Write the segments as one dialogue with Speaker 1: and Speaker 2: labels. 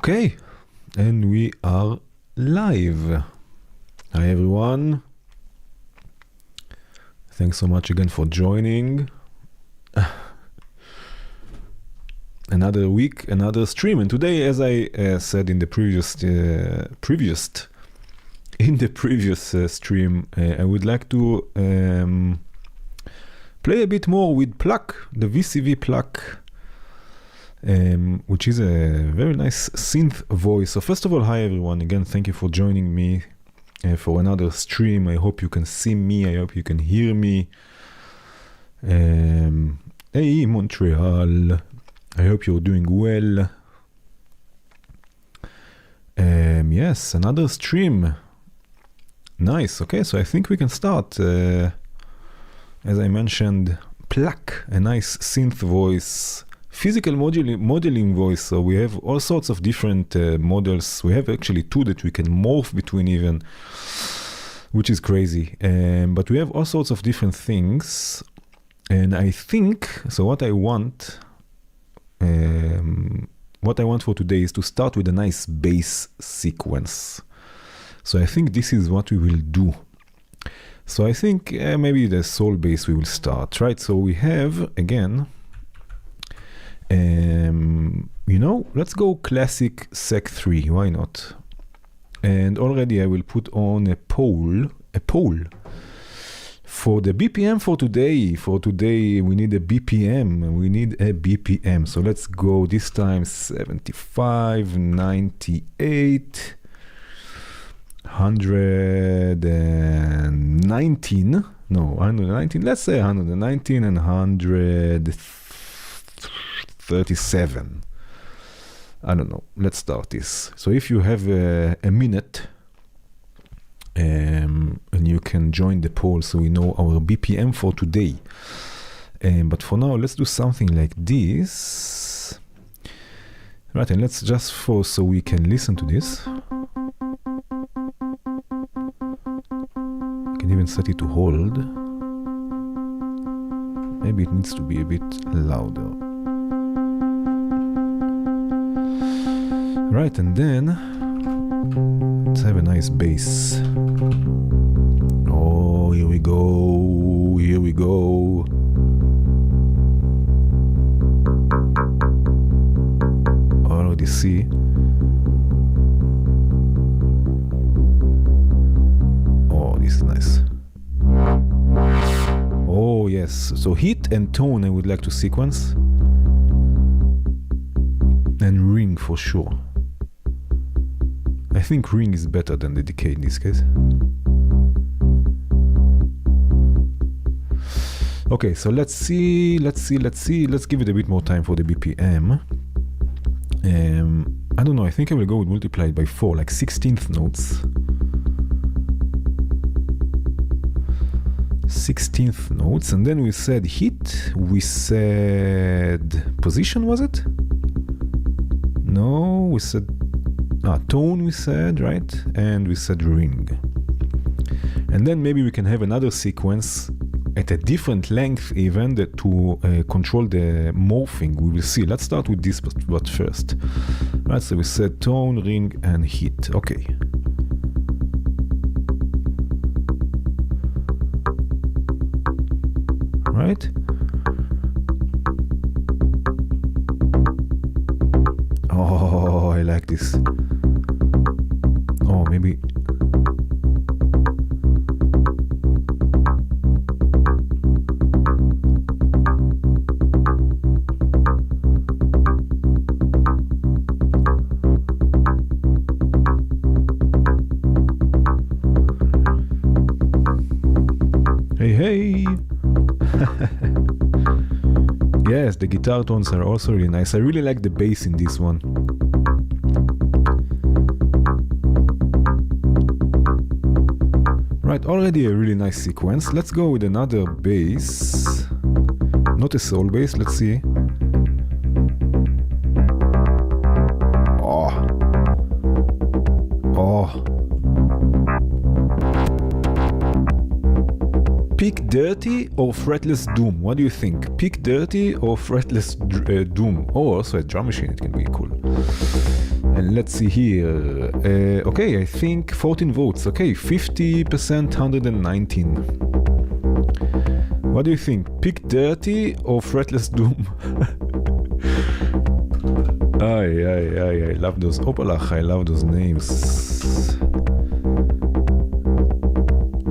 Speaker 1: Okay, and we are live. Hi everyone. Thanks so much again for joining. Another week, another stream, and today, as I said in the previous stream, I would like to play a bit more with Pluck, the VCV Pluck, which is a very nice synth voice. So first of all, hi everyone. Again, thank you for joining me for another stream. I hope you can see me. I hope you can hear me. Hey, Montreal. I hope you're doing well. Yes, another stream. Nice. Okay, so I think we can start. As I mentioned, Pluck, a nice synth voice, physical modeling voice. So we have all sorts of different models. We have actually two that we can morph between even, which is crazy. But we have all sorts of different things. And I think, so what I want for today is to start with a nice bass sequence. So I think this is what we will do. So I think maybe the soul bass we will start, right? So we have, again, let's go classic Sec 3, why not? And already I will put on a poll. For the BPM for today. For today, we need a BPM. So let's go this time 75, 98, 119. No, 119. Let's say 119 and 137. I don't know. Let's start this. So if you have a minute, and you can join the poll so we know our BPM for today. But for now, let's do something like this. Right, and let's just so we can listen to this. I can even set it to hold. Maybe it needs to be a bit louder. Right, and then let's have a nice bass. Oh, here we go. Here we go. Already see. Oh, this is nice. Oh, yes. So heat and tone I would like to sequence. And ring for sure. I think ring is better than the decay in this case. Okay, so let's see. Let's give it a bit more time for the BPM. I don't know, I think I will go with multiplied by 4, like 16th notes. 16th notes, and then we said heat, we said position, was it? No, we said tone, we said, right? And we said ring. And then maybe we can have another sequence at a different length even to control the morphing. We will see. Let's start with this but first. Right, so we said tone, ring, and heat. Okay. Right? Oh, I like this. Oh, maybe. Hey. Yes, the guitar tones are also really nice. I really like the bass in this one. Right, already a really nice sequence. Let's go with another bass. Not a soul bass, let's see. Oh. Pick dirty or fretless doom? What do you think? Pick dirty or fretless doom? Oh, also a drum machine, it can be cool. And let's see here. Okay, I think 14 votes. Okay, 50%, 119. What do you think? Pick Dirty or Fretless Doom? I love those. Opalach, I love those names.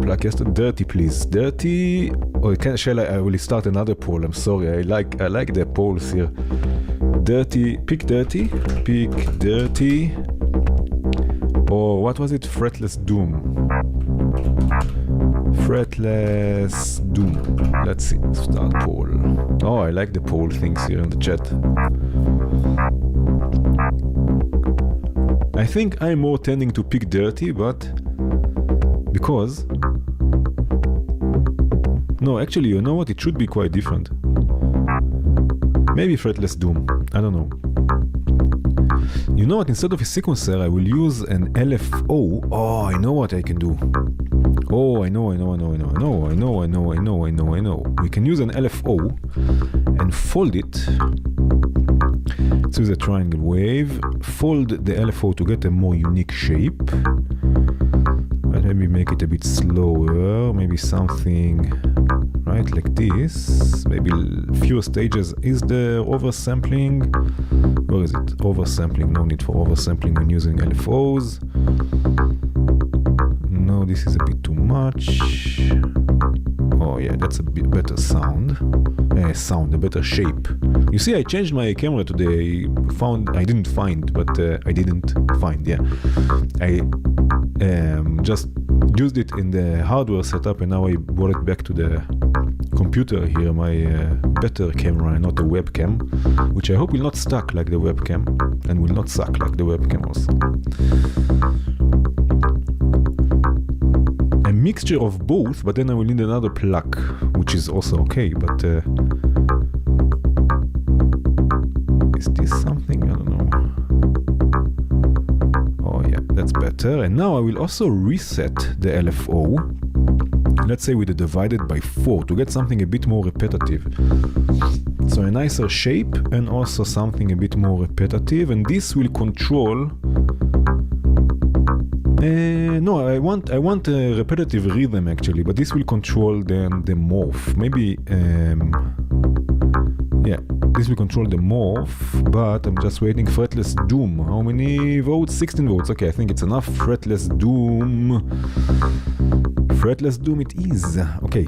Speaker 1: Pluck, yes, Dirty, please. Dirty. Or I will start another poll. I'm sorry. I like the polls here. Dirty. Pick Dirty. Pick Dirty. Or what was it? Fretless Doom. Fretless Doom. Let's see. Start poll. Oh, I like the poll things here in the chat. I think I'm more tending to pick Dirty, but because no, actually, you know what? It should be quite different. Maybe Fretless Doom. I don't know. You know what? Instead of a sequencer, I will use an LFO. Oh, I know what I can do. Oh, I know. We can use an LFO and fold it. Let's use a triangle wave. Fold the LFO to get a more unique shape. But maybe make it a bit slower. Maybe something right like this. Maybe fewer stages. Is there oversampling? Where is it? Oversampling. No need for oversampling when using LFOs. No, this is a bit too much. Oh yeah, that's a bit better sound. A better shape. You see, I changed my camera today. I didn't find. Yeah. I just used it in the hardware setup, and now I brought it back to the computer here, my better camera and not the webcam, which I hope will not suck like the webcam and will not suck like the webcam also. A mixture of both, but then I will need another Pluck, which is also okay, but is this something? I don't know. Oh yeah, that's better. And now I will also reset the LFO. Let's say with a divided by 4 to get something a bit more repetitive. So a nicer shape and also something a bit more repetitive, and this will control. No, I want a repetitive rhythm actually, but this will control then the morph. Maybe yeah, this will control the morph, but I'm just waiting. Fretless Doom. How many votes? 16 votes. Okay, I think it's enough. Fretless Doom. Fretless Doom it is. Okay.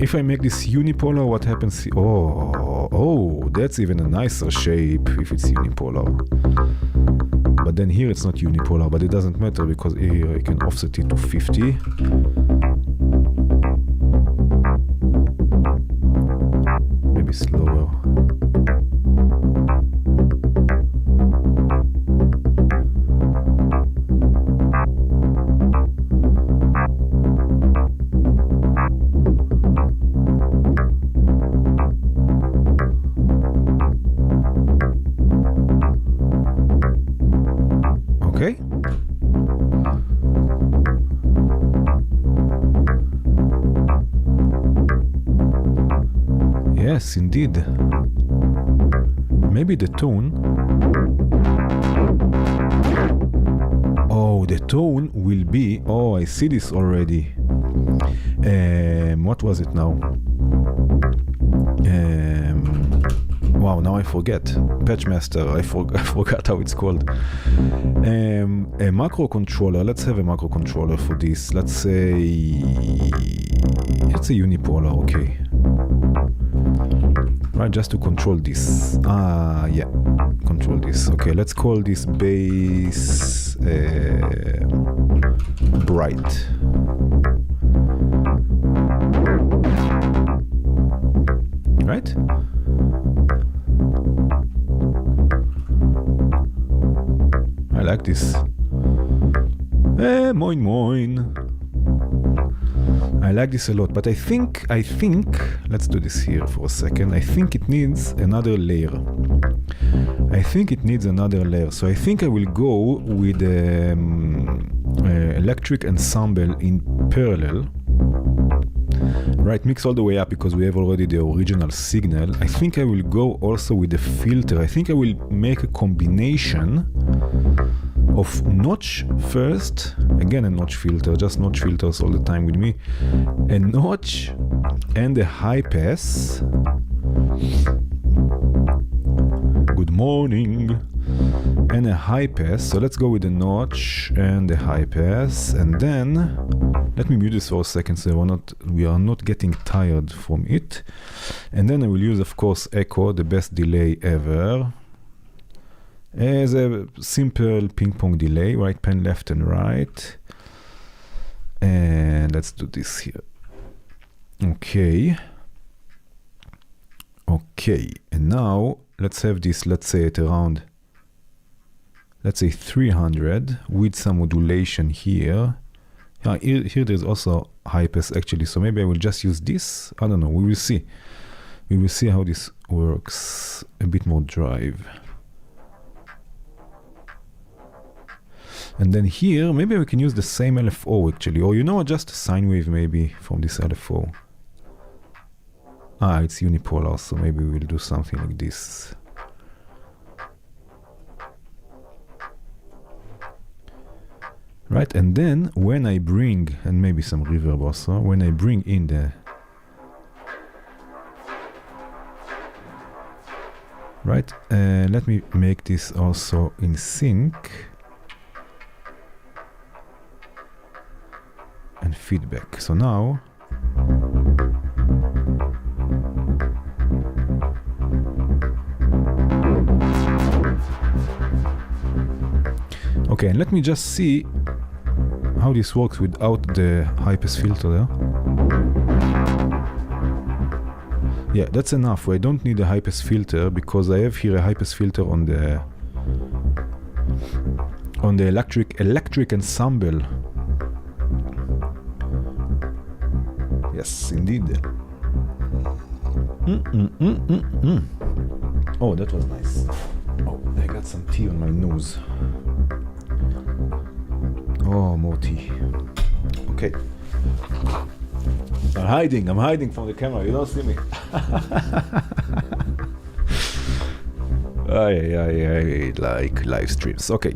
Speaker 1: If I make this unipolar, what happens? Oh, that's even a nicer shape if it's unipolar. But then here it's not unipolar, but it doesn't matter because here I can offset it to 50. Maybe slower. Okay. Yes, indeed. Maybe the tone. Oh, the tone will be. Oh, I see this already. What was it now? Wow, now I forget. Patchmaster, I forgot how it's called. A macro controller. Let's have a macro controller for this. Let's say it's a unipolar, okay. Right, just to control this. Yeah, control this. Okay, let's call this bass bright. Right? I like this. Moin moin. I like this a lot, but I think, let's do this here for a second. I think it needs another layer. So I think I will go with electric ensemble in parallel. Right, mix all the way up because we have already the original signal. I think I will go also with the filter. I think I will make a combination of notch first, again a notch filter, just notch filters all the time with me, a notch and a high pass. Good morning. And a high pass, so let's go with a notch and a high pass, and then let me mute this for a second so we are not getting tired from it. And then I will use, of course, echo, the best delay ever, as a simple ping pong delay, right pan left and right. And let's do this here. Okay, and now let's have this, let's say at around, let's say 300 with some modulation here. Here there's also high pass actually, so maybe I will just use this. I don't know, we will see. We will see how this works. A bit more drive. And then here, maybe we can use the same LFO actually, or you know what, just a sine wave maybe from this LFO. It's unipolar, so maybe we'll do something like this. Right, and then when I bring, and maybe some reverb also, when I bring in the, right, let me make this also in sync and feedback. So now, okay, and let me just see how this works without the high pass filter there. Yeah, that's enough. I don't need a high pass filter because I have here a high pass filter on the electric ensemble. Yes, indeed. Oh, that was nice. Oh, I got some tea on my nose. Oh, more tea. Okay. I'm hiding from the camera. You don't see me. I like live streams. Okay.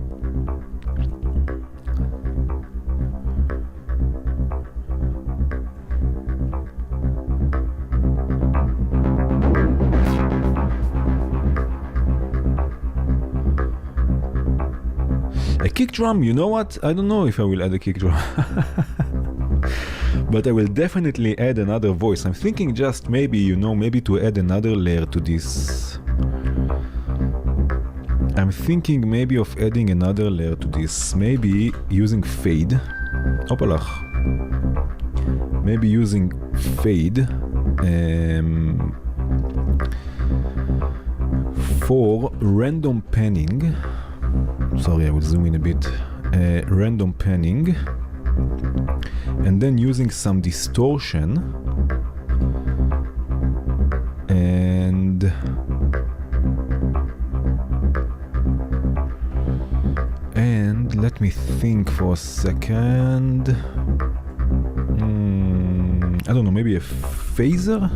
Speaker 1: A kick drum, you know what? I don't know if I will add a kick drum. But I will definitely add another voice. I'm thinking just maybe, maybe to add another layer to this. I'm thinking maybe of adding another layer to this. Maybe using fade. Opalach. Maybe using fade for random panning. Sorry, I will zoom in a bit. Random panning, and then using some distortion, and let me think for a second. I don't know, maybe a phaser.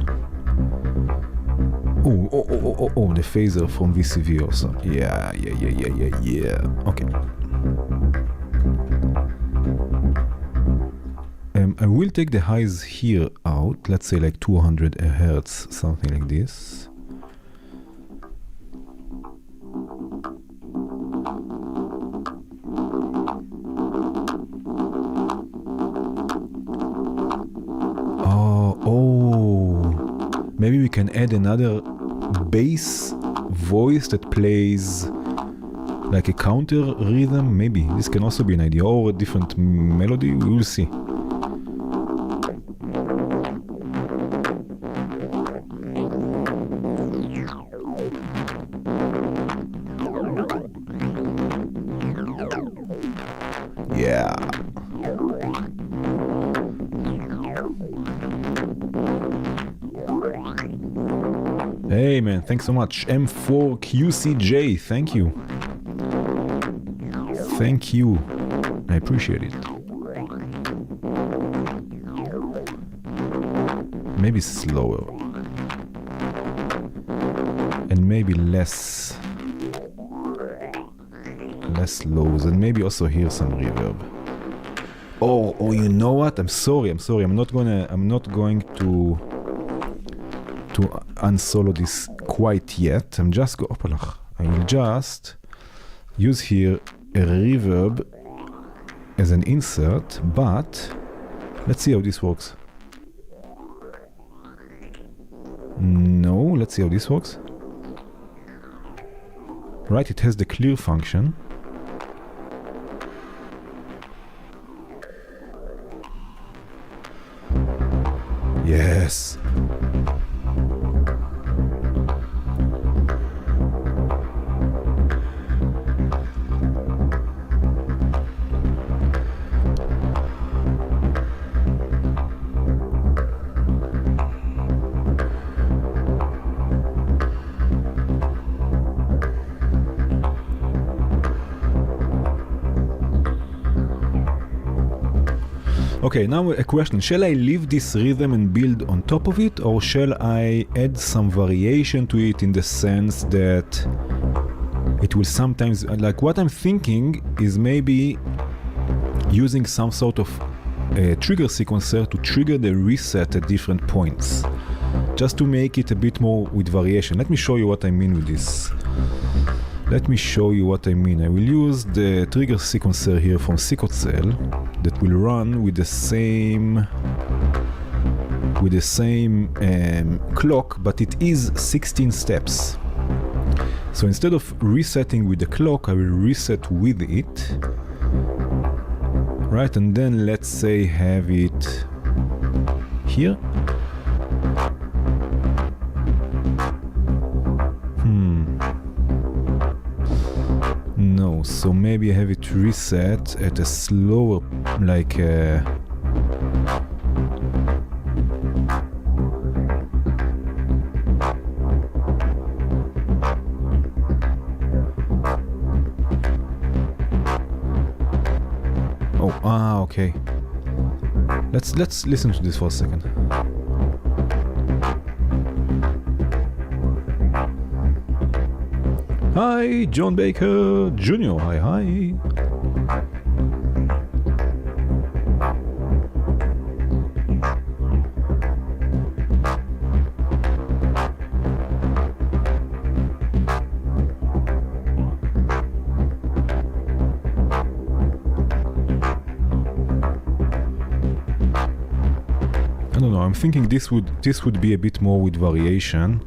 Speaker 1: Oh, the phaser from VCV also. Yeah. Okay. I will take the highs here out. Let's say like 200 Hertz, something like this. Maybe we can add another bass voice that plays like a counter rhythm. Maybe this can also be an idea, or a different melody. We will see. Yeah. Hey man, thanks so much. M4QCJ, thank you. Thank you. I appreciate it. Maybe slower. And maybe less nice lows, and maybe also here some reverb. Oh, you know what? I'm sorry. I'm not going to unsolo this quite yet. I will just use here a reverb as an insert, but let's see how this works. No, let's see how this works. Right, it has the clear function. Yes. Okay, now a question. Shall I leave this rhythm and build on top of it, or shall I add some variation to it in the sense that it will sometimes, like what I'm thinking is maybe using some sort of trigger sequencer to trigger the reset at different points, just to make it a bit more with variation. Let me show you what I mean with this. I will use the trigger sequencer here from Sequencel that will run with the same clock, but it is 16 steps. So instead of resetting with the clock, I will reset with it. Right, and then let's say have it here. No, so maybe I have it reset at a slower, like okay. Let's listen to this for a second. Hi, John Baker Jr. Hi. I don't know, I'm thinking this would be a bit more with variation.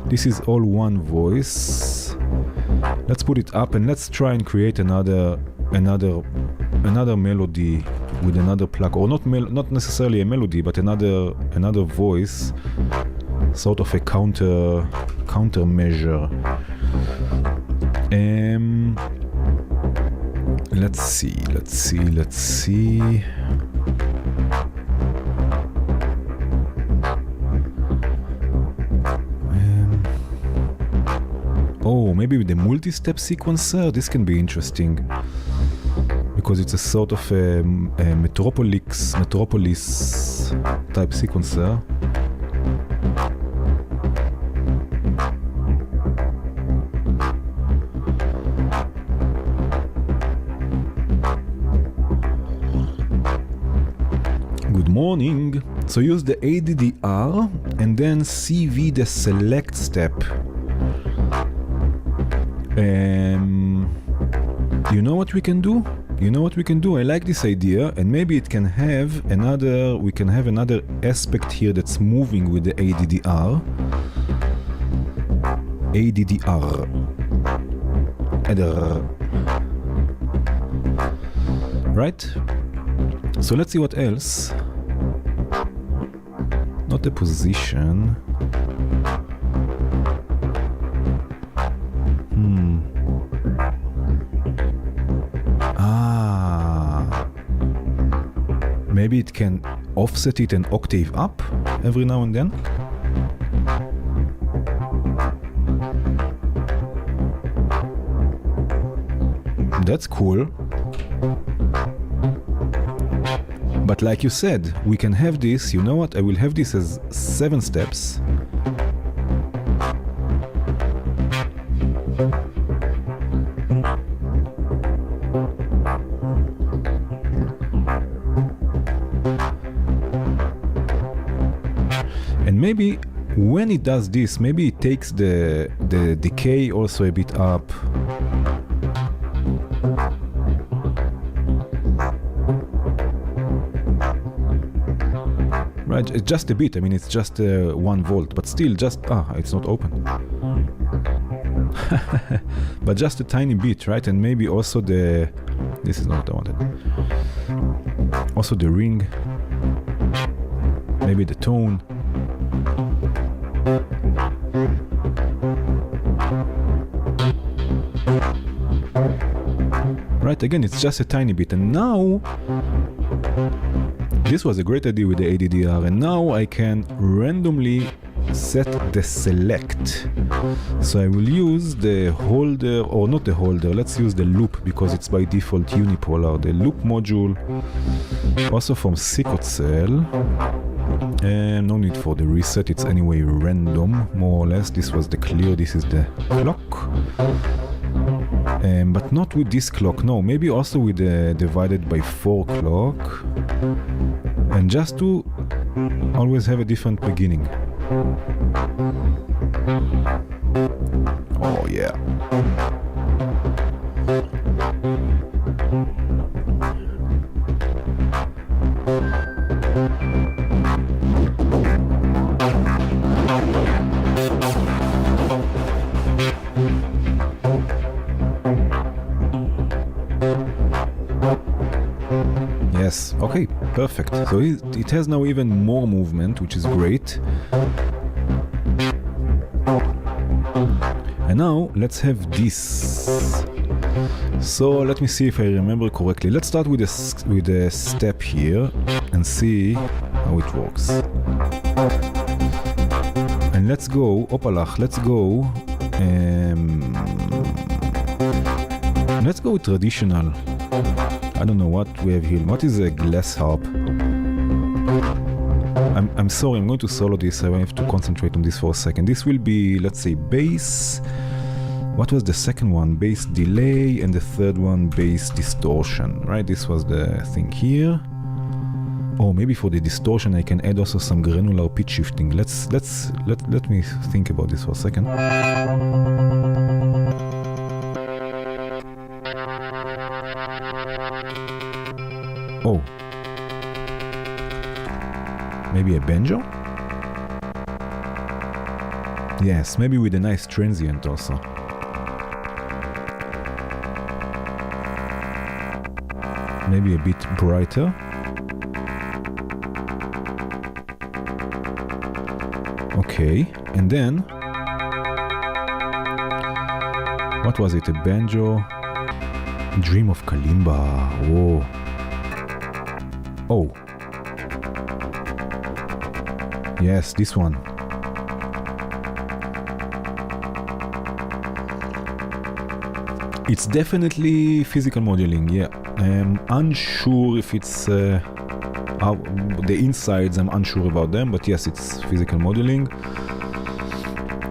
Speaker 1: This is all one voice. Let's put it up and let's try and create another melody with another pluck, or not necessarily a melody, but another voice, sort of a counter measure. Let's see. Oh, maybe with the multi-step sequencer, this can be interesting, because it's a sort of a metropolis type sequencer. Good morning. So use the ADDR and then CV the select step. You know what we can do? I like this idea, and maybe it can have we can have another aspect here that's moving with the ADDR. Right? So let's see what else. Not the position. Maybe it can offset it an octave up every now and then. That's cool. But like you said, we can have this, you know what, I will have this as 7 steps. when it does this, maybe it takes the decay also a bit up. Right, it's just a bit. I mean, it's just 1 volt, but still just, it's not open. But just a tiny bit, right? And maybe also this is not what I wanted. Also the ring, maybe the tone. Right, again, it's just a tiny bit. And now, this was a great idea with the ADDR, and now I can randomly set the select. So I will use the holder, or not the holder, let's use the loop, because it's by default unipolar. The loop module, also from Sikotzel. And no need for the reset, it's anyway random, more or less. This was the clear, this is the clock. But not with this clock, no, maybe also with the divided by 4 clock. And just to always have a different beginning. Oh yeah. Yes, okay, perfect. So it has now even more movement, which is great. And now let's have this. So let me see if I remember correctly. Let's start with a step here and see how it works. And let's go, opalach, let's go with traditional. I don't know what we have here. What is a glass harp? I'm sorry, I'm going to solo this. I have to concentrate on this for a second. This will be, let's say, bass. What was the second one? Bass delay, and the third one, bass distortion. Right? This was the thing here. Or maybe for the distortion, I can add also some granular pitch shifting. Let me think about this for a second. Oh. Maybe a banjo? Yes, maybe with a nice transient also. Maybe a bit brighter. Okay, and then what was it? A banjo? Dream of Kalimba. Whoa. Oh. Yes, this one. It's definitely physical modeling, yeah. I'm unsure if it's the insides, I'm unsure about them, but yes, it's physical modeling.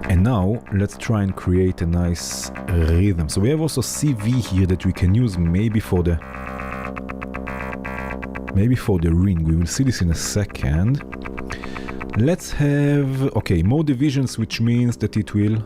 Speaker 1: And now let's try and create a nice rhythm. So we have also CV here that we can use maybe for the ring. We will see this in a second. Let's have, okay, more divisions, which means that it will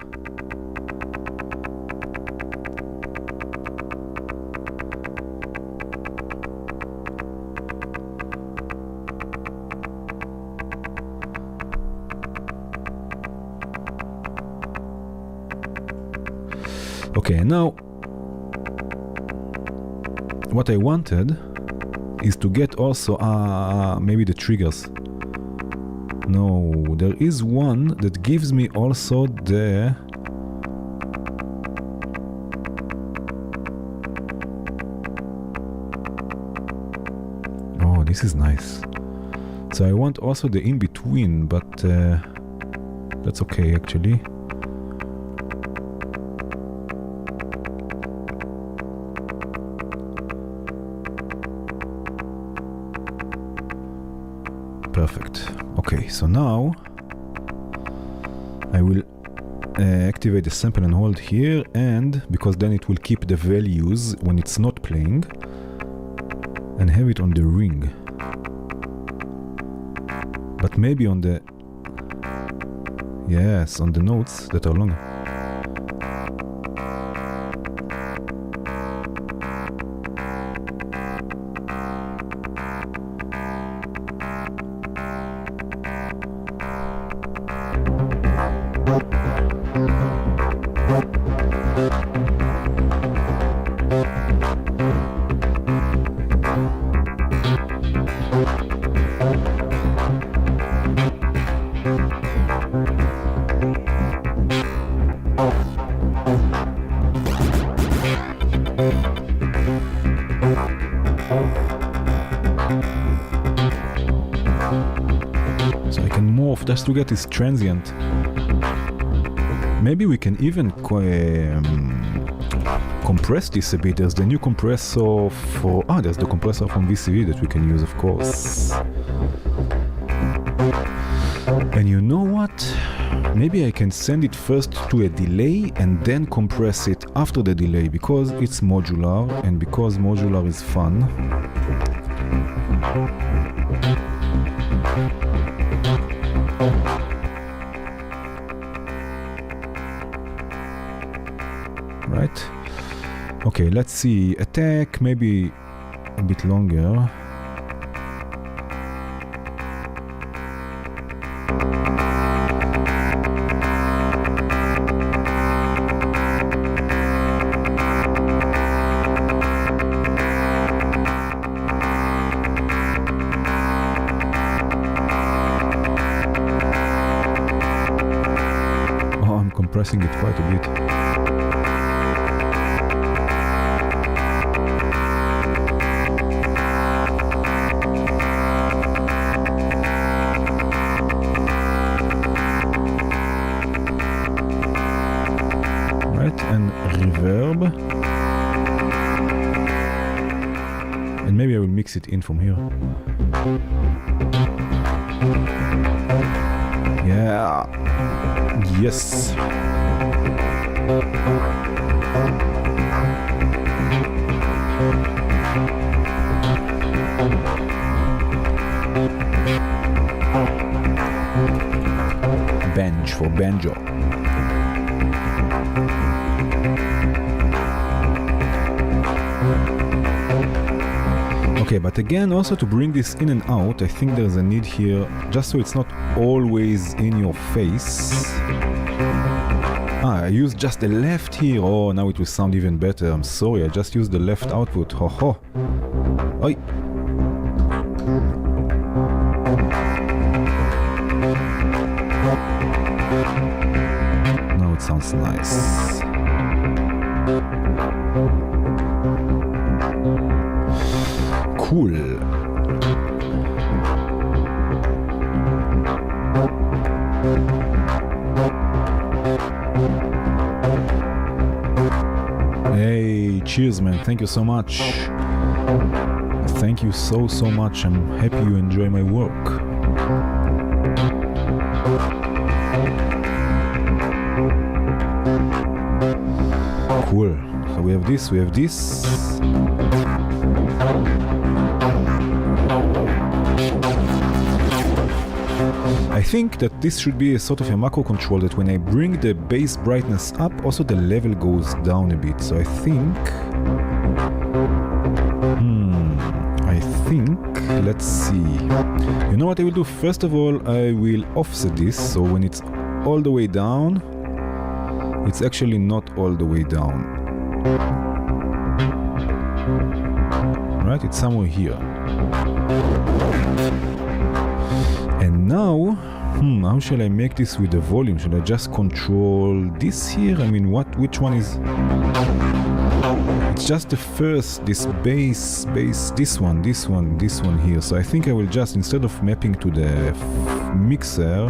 Speaker 1: okay, now what I wanted is to get also maybe the triggers. No, there is one that gives me also the oh, this is nice. So I want also the in-between, but that's okay actually. Perfect. Okay, so now I will activate the sample and hold here, and because then it will keep the values when it's not playing, and have it on the ring. But maybe on the Yes, on the notes that are longer. Just to get this transient. Maybe we can even compress this a bit. There's the new compressor for... there's the compressor from VCV that we can use, of course. And you know what? Maybe I can send it first to a delay and then compress it after the delay, because it's modular and because modular is fun. Right? Okay, let's see. Attack, maybe a bit longer. Oh, I'm compressing it quite a bit. And reverb, and maybe I will mix it in from here. Yeah, yes. Bench for banjo. Okay, but again, also to bring this in and out, I think there's a need here, just so it's not always in your face. I used just the left here. Oh, now it will sound even better. I'm sorry, I just used the left output. Ho ho. Oi. Now it sounds nice. Cool. Hey, cheers, man. Thank you so much. Thank you so much. I'm happy you enjoy my work. Cool. So we have this, I think that this should be a sort of a macro control that when I bring the bass brightness up, also the level goes down a bit. So I think, let's see. You know what I will do? First of all, I will offset this. So when it's all the way down, it's actually not all the way down. Right? It's somewhere here. And now, how shall I make this with the volume? Should I just control this here? I mean, which one is... It's just the first, this bass, this one here. So I think I will just, instead of mapping to the mixer,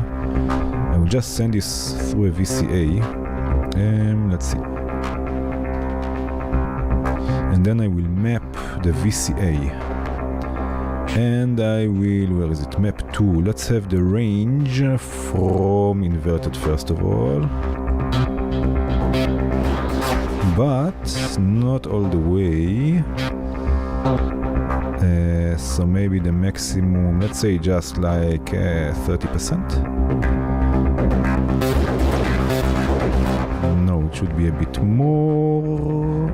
Speaker 1: I will just send this through a VCA. Let's see. And then I will map the VCA. And I will, where is it? Map 2. Let's have the range from inverted first of all. But not all the way. So maybe the maximum, let's say just like 30%. should be a bit more.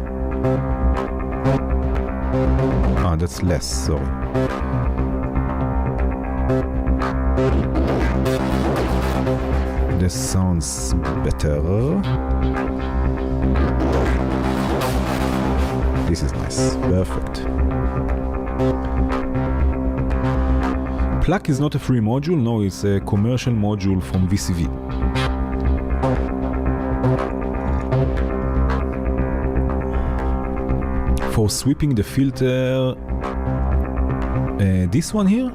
Speaker 1: Ah, that's less, sorry. This sounds better. This is nice, perfect. Pluck is not a free module, no, it's a commercial module from VCV. For sweeping the filter, this one here.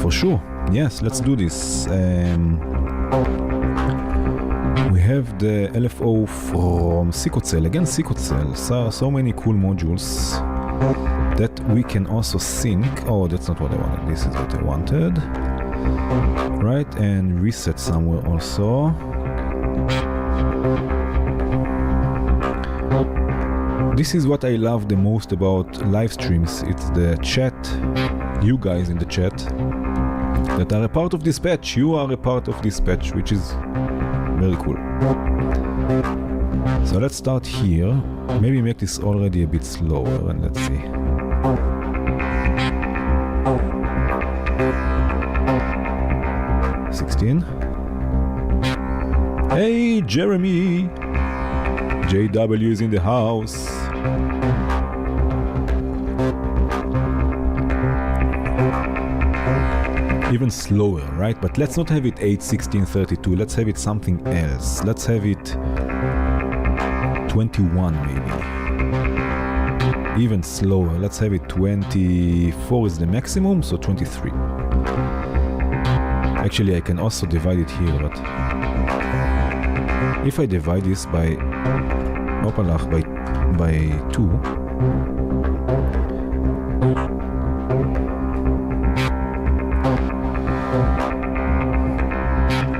Speaker 1: For sure, yes, let's do this. We have the LFO from Sikocell, again Sikocell, so many cool modules that we can also sync. Oh, that's not what I wanted, this is what I wanted. Right, and reset somewhere also. This is what I love the most about live streams. It's the chat, you guys in the chat that are a part of this patch. You are a part of this patch, which is very cool. So let's start here. Maybe make this already a bit slower and let's see. Hey Jeremy! JW is in the house. Even slower, right? But let's not have it 8, 16, 32. Let's have it something else. Let's have it 21 maybe. Even slower. Let's have it 24 is the maximum, so 23. Actually, I can also divide it here, but if I divide this by by 2,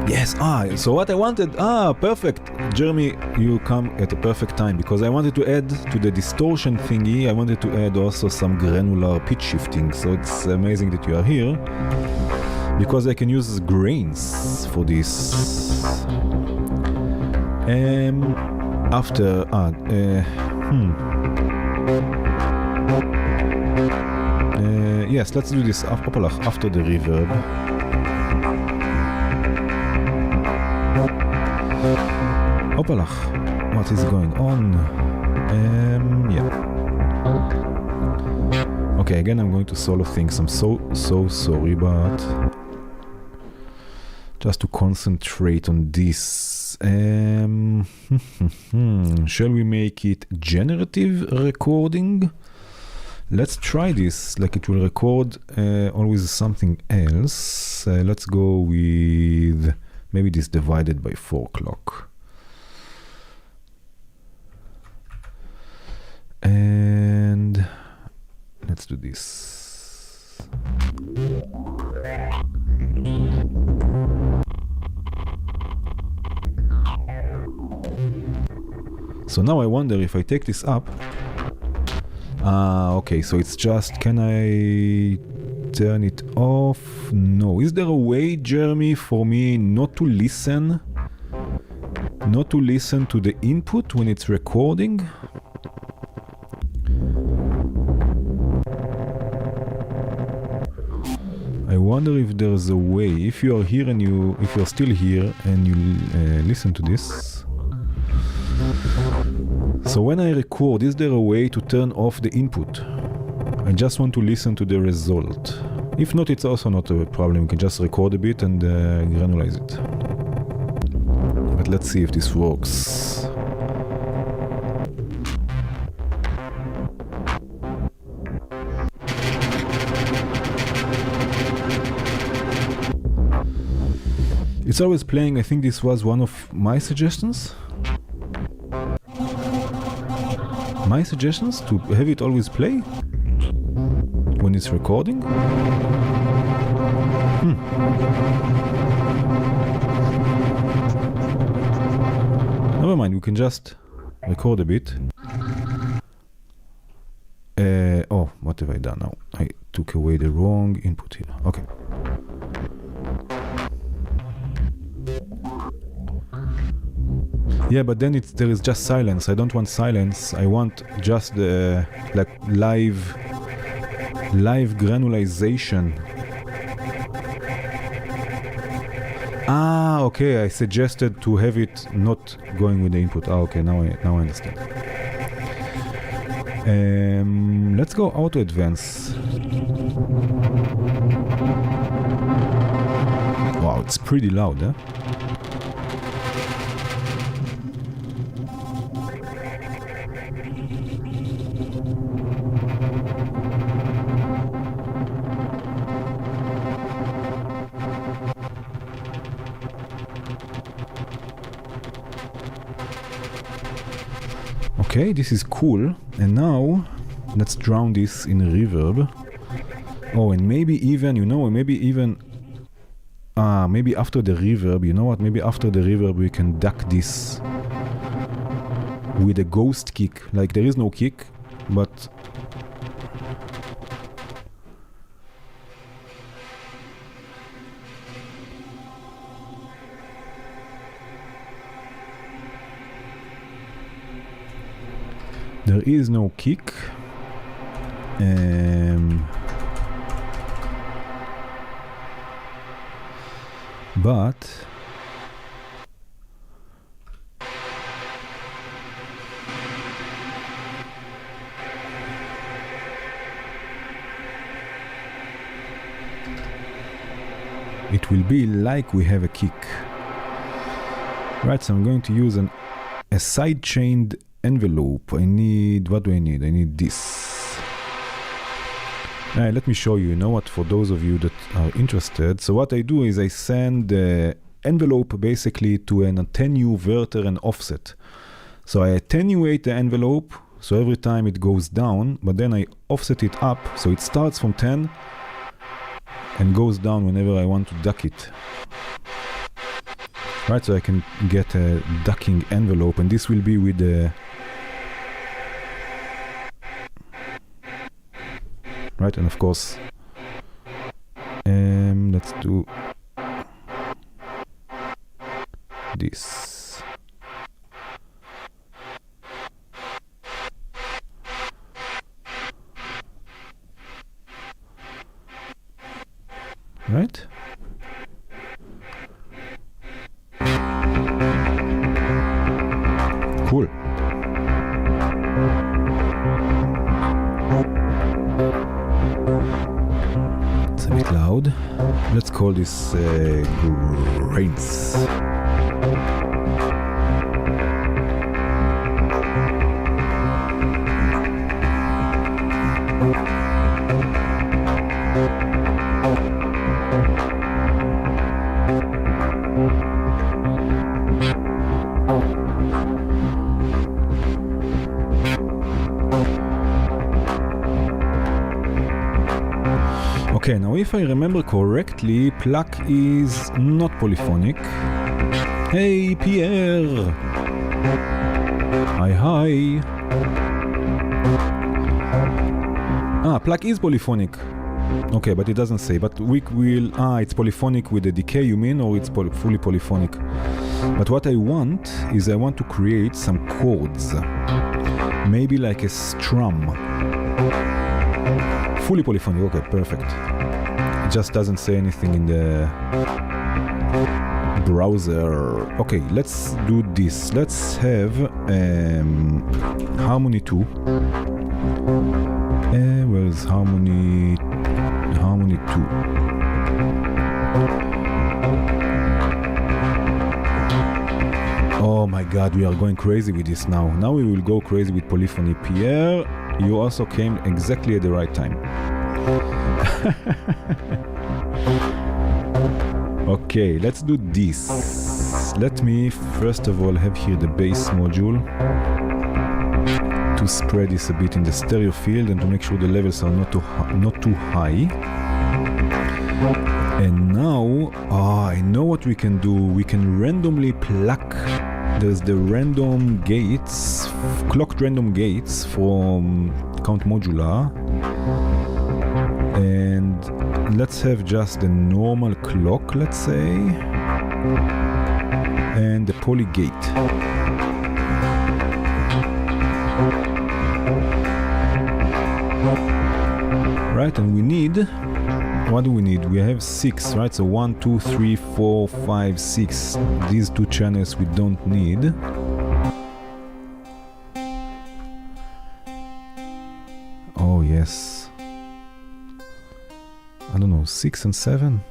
Speaker 1: yes, so what I wanted, perfect, Jeremy, you come at a perfect time, because I wanted to add to the distortion thingy, I wanted to add also some granular pitch shifting, so it's amazing that you are here, because I can use grains for this. After, yes, let's do this after the reverb. Opalach, what is going on? Yeah. Okay, again I'm going to solo things. I'm so sorry, but just to concentrate on this. Shall we make it generative recording? Let's try this, like it will record always something else. Let's go with maybe this divided by 4 o'clock. And let's do this. So now I wonder if I take this up. Okay, so it's just, can I turn it off? No. Is there a way, Jeremy, for me not to listen to the input when it's recording? I wonder if there's a way. If you are here and if you're still here and you listen to this. So when I record, is there a way to turn off the input? I just want to listen to the result. If not, it's also not a problem. We can just record a bit and granulize it. But let's see if this works. It's always playing. I think this was one of my suggestions. My suggestions to have it always play when it's recording. Never mind, we can just record a bit. Oh, what have I done now? I took away the wrong input here. Okay. Yeah, but then there is just silence. I don't want silence. I want just the like live granulization. Ah, okay. I suggested to have it not going with the input. Ah, okay. Now I understand. Let's go auto advance. Wow, it's pretty loud, huh? Okay, this is cool. And now let's drown this in reverb. Oh, and maybe even, maybe after the reverb, you know what? Maybe after the reverb we can duck this with a ghost kick. Like there is no kick, but there is no kick. But it will be like we have a kick. Right, so I'm going to use a side-chained envelope. What do I need? I need this. Let me show you, you know what, for those of you that are interested. So what I do is I send the envelope basically to an attenuverter and offset. So I attenuate the envelope, so every time it goes down, but then I offset it up, so it starts from 10 and goes down whenever I want to duck it. Right, so I can get a ducking envelope, and this will be with the right, and of course, let's do this. Right? Cool. It's a bit loud. Let's call this grains. Okay, now if I remember correctly, Pluck is not polyphonic. Hey, Pierre! Hi. Pluck is polyphonic. Okay, but it doesn't say. But we will... it's polyphonic with the decay, you mean? Or it's fully polyphonic? But what I want is I want to create some chords. Maybe like a strum. Fully polyphonic, okay, perfect. It just doesn't say anything in the browser. Okay, let's do this. Let's have harmony 2. Where is harmony 2? Oh my god, we are going crazy with this now. Now we will go crazy with polyphony. Pierre, you also came exactly at the right time. Okay, let's do this. Let me first of all have here the bass module to spread this a bit in the stereo field and to make sure the levels are not too high. And now, I know what we can do. We can randomly pluck. There's the random gates, clocked random gates from Count Modular. And let's have just the normal clock, let's say. and the polygate. Right, and we need, what do we need? We have 6, right? So 1, 2, 3, 4, 5, 6. These 2 channels we don't need. Oh yes. I don't know, 6 and 7?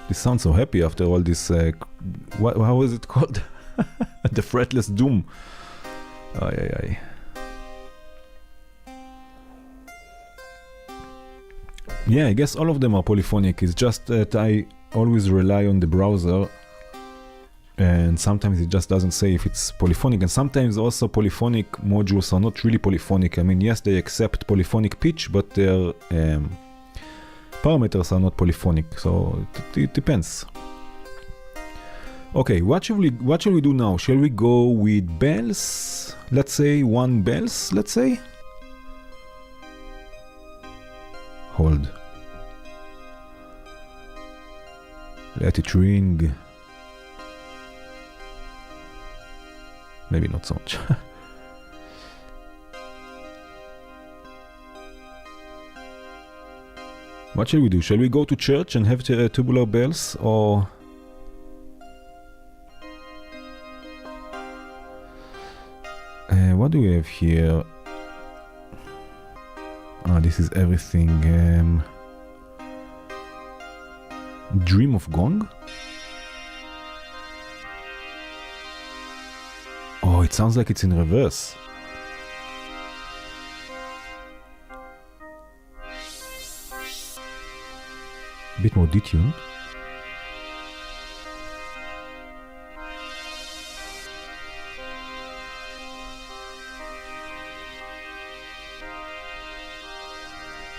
Speaker 1: This sounds so happy after all this, how is it called? The fretless doom. Ay. Yeah, I guess all of them are polyphonic. It's just that I always rely on the browser, and sometimes it just doesn't say if it's polyphonic, and sometimes also polyphonic modules are not really polyphonic. I mean, yes, they accept polyphonic pitch, but their parameters are not polyphonic, so it depends. Okay, what shall we do now? Shall we go with bells? Let's say 1 bells, let's say. Hold. Let it ring. Maybe not so much. What shall we do? Shall we go to church and have tubular bells, or... what do we have here? This is everything. Dream of Gong? Oh, it sounds like it's in reverse. A bit more detuned.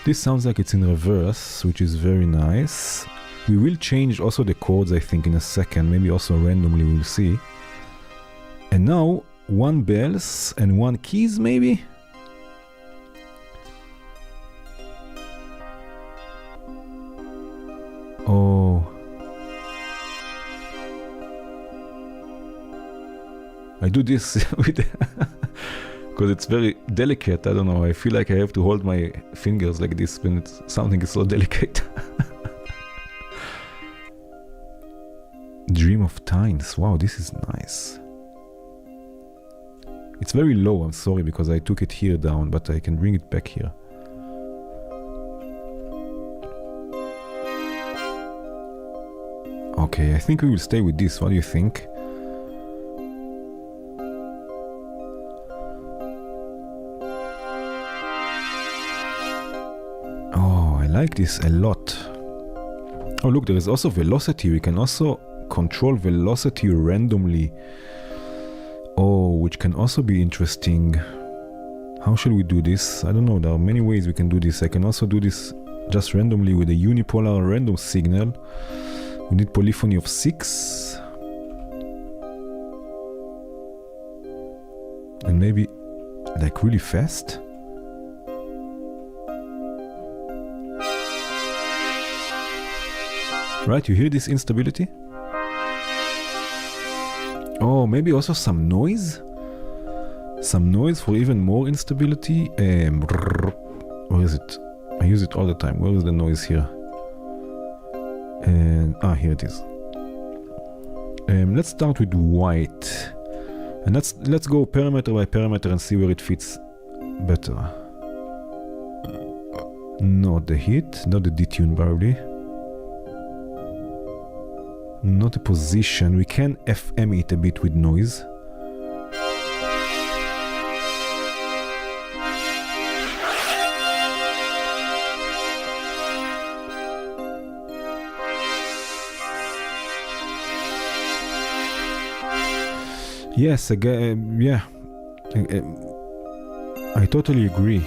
Speaker 1: This sounds like it's in reverse, which is very nice. We will change also the chords, I think, in a second. Maybe also randomly, we'll see. And now, 1 bells and 1 keys, maybe? Oh. I do this with... because it's very delicate. I don't know, I feel like I have to hold my fingers like this when something is so delicate. Dream of Tines. Wow, this is nice. It's very low, I'm sorry, because I took it here down, but I can bring it back here. Okay, I think we will stay with this. What do you think? I like this a lot. Oh look, there is also velocity. We can also control velocity randomly. Oh, which can also be interesting. How shall we do this? I don't know, there are many ways we can do this. I can also do this just randomly with a unipolar random signal. We need polyphony of 6. And maybe like really fast. Right, you hear this instability? Oh, maybe also some noise? Some noise for even more instability? Where is it? I use it all the time. Where is the noise here? And here it is. Let's start with white. And let's go parameter by parameter and see where it fits better. Not the hit, not the detune probably. Not a position. We can FM it a bit with noise. Yes, again, yeah. I totally agree.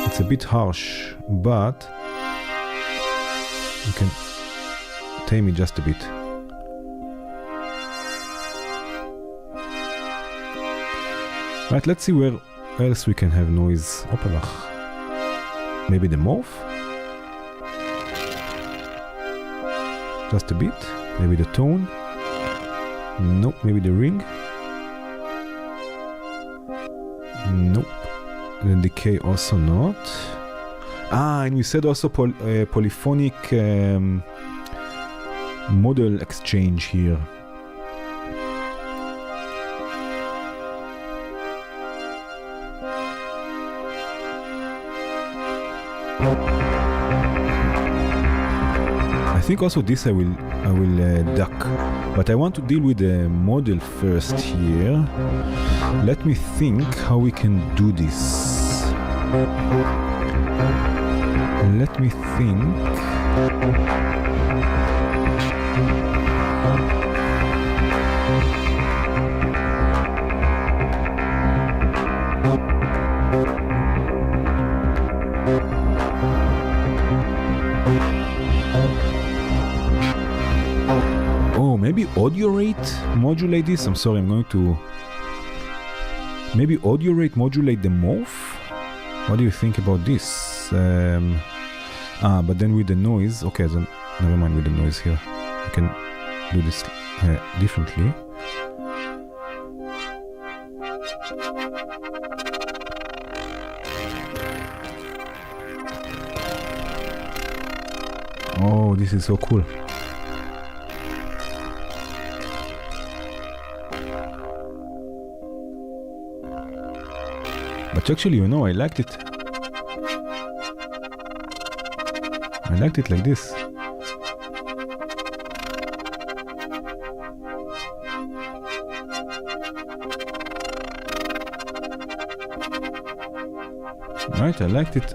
Speaker 1: It's a bit harsh, but you can tame it just a bit. Right, let's see where else we can have noise. Opalach. Maybe the morph? just a bit. Maybe the tone. Nope, maybe the ring. Nope. The decay also not. And we said also polyphonic model exchange here. I think also this I will duck, but I want to deal with the model first here. Let me think how we can do this. Let me think. Oh, maybe audio rate modulate this. I'm sorry, I'm going to maybe audio rate modulate the morph. What do you think about this? But then with the noise, okay, then never mind with the noise here. I can do this differently. Oh, this is so cool. But actually, you know, I liked it. I liked it like this. Right, I liked it